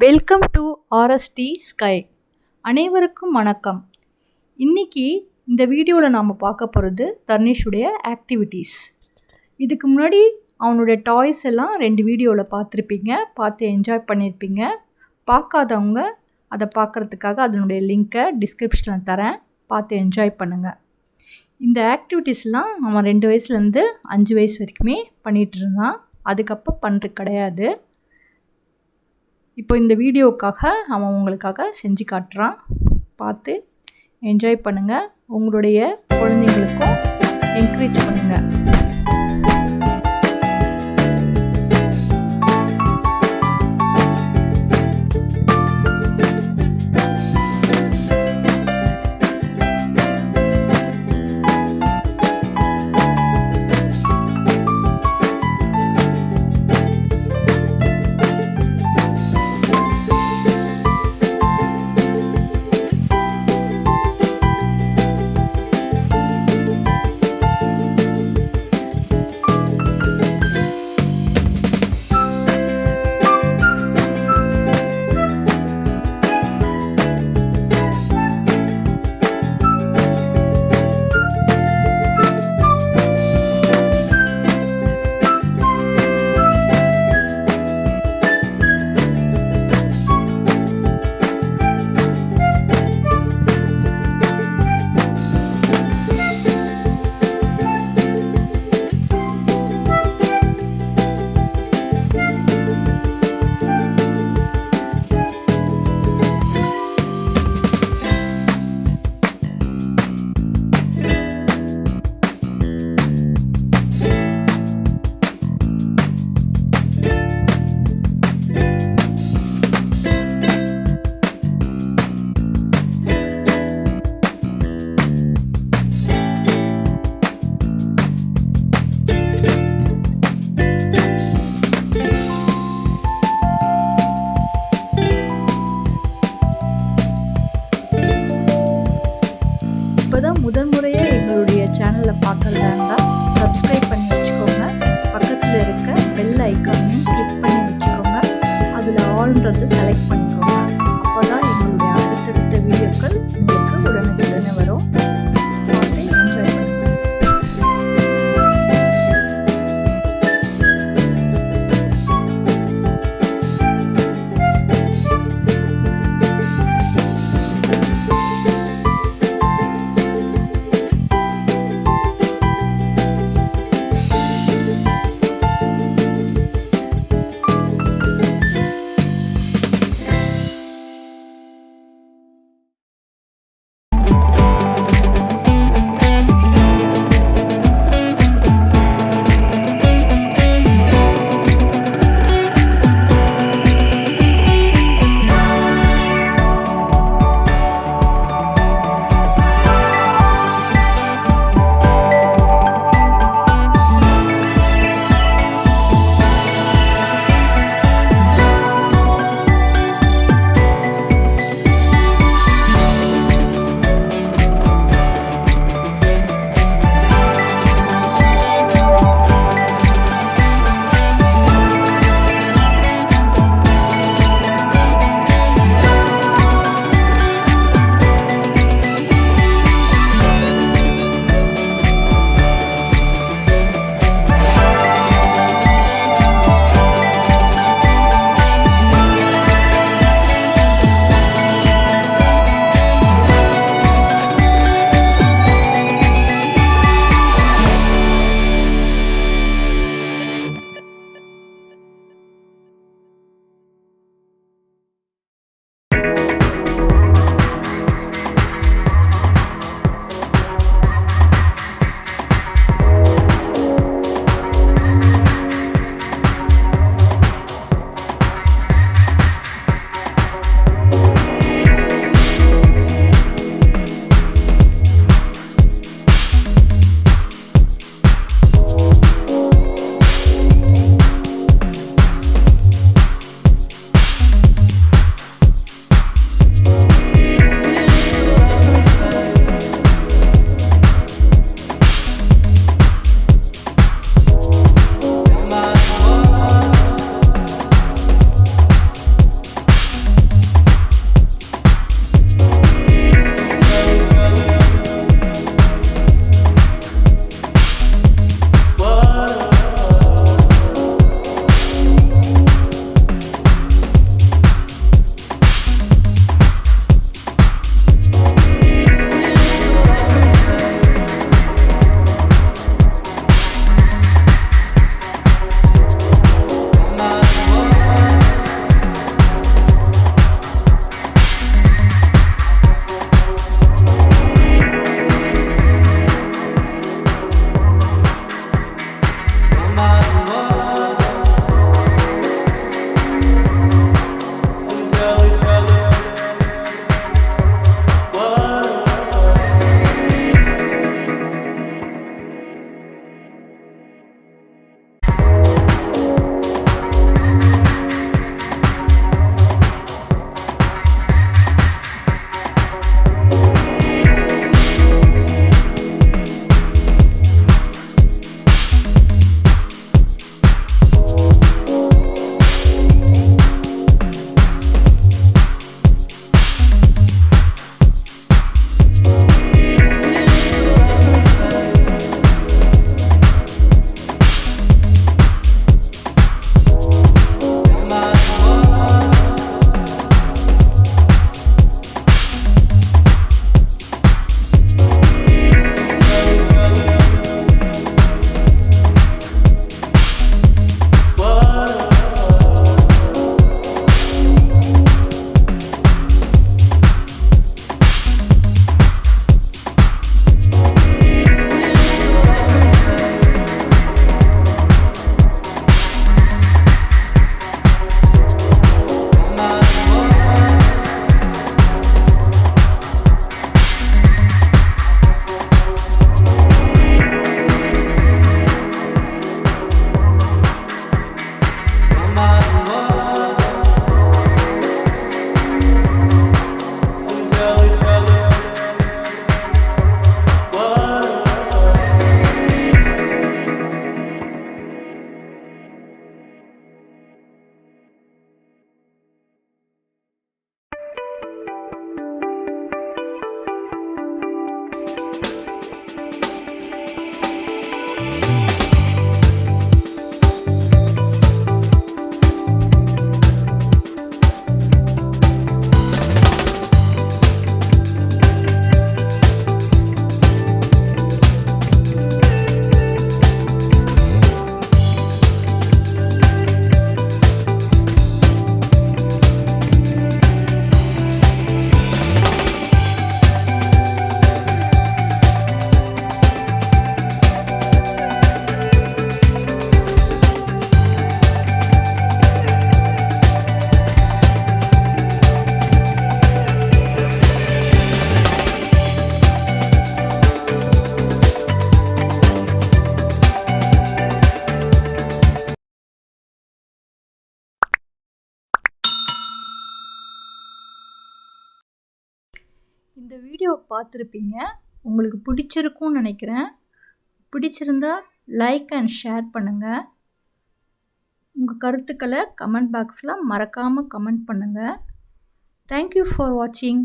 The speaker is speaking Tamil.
Welcome to RST Skye. அனைவருக்கும் வணக்கம். இன்றைக்கி இந்த வீடியோவில் நாம் பார்க்க போகிறது தர்னிஷுடைய ஆக்டிவிட்டீஸ். இதுக்கு முன்னாடி அவனுடைய டாய்ஸ் எல்லாம் 2 வீடியோவில் பார்த்துருப்பீங்க, பார்த்து என்ஜாய் பண்ணியிருப்பீங்க. பார்க்காதவங்க அதை பார்க்குறதுக்காக அதனுடைய லிங்க்கை டிஸ்கிரிப்ஷனில் தரேன், பார்த்து என்ஜாய் பண்ணுங்கள். இந்த ஆக்டிவிட்டீஸ்லாம் அவன் 2 வயசுலேருந்து 5 வயசு வரைக்குமே பண்ணிகிட்டு இருந்தான். அதுக்கப்புறம் பண்ணுறது கிடையாது. இப்போ இந்த வீடியோவுக்காக அவன் உங்களுக்காக செஞ்சு காட்டுறான், பார்த்து என்ஜாய் பண்ணுங்கள். உங்களுடைய குழந்தைங்களுக்கும் என்கரேஜ் பண்ணுங்கள். இப்போதான் முதன்முறையாக எங்களுடைய சேனலில் பார்க்கறதா இருந்தால் சப்ஸ்கிரைப் பண்ணி வச்சுக்கோங்க. பக்கத்தில் இருக்க பெல் ஐக்கானையும் கிளிக் பண்ணி வச்சுக்கோங்க. அதில் ஆல்ன்றது செலக்ட் பண்ணிக்கோங்க. அப்போ தான் எங்களுடைய அடுத்தடுத்த வீடியோக்கள் உங்களுக்கு உடனுக்குடனே வரும். பார்த்து என்ஜாய் பண்ணுங்கள். இந்த வீடியோவை பார்த்துருப்பீங்க. உங்களுக்கு பிடிச்சிருக்கும்னு நினைக்கிறேன். பிடிச்சிருந்தா லைக் அண்ட் ஷேர் பண்ணுங்கள். உங்கள் கருத்துக்களை கமெண்ட் பாக்ஸில் மறக்காமல் கமெண்ட் பண்ணுங்கள். தேங்க்யூ ஃபார் வாட்சிங்.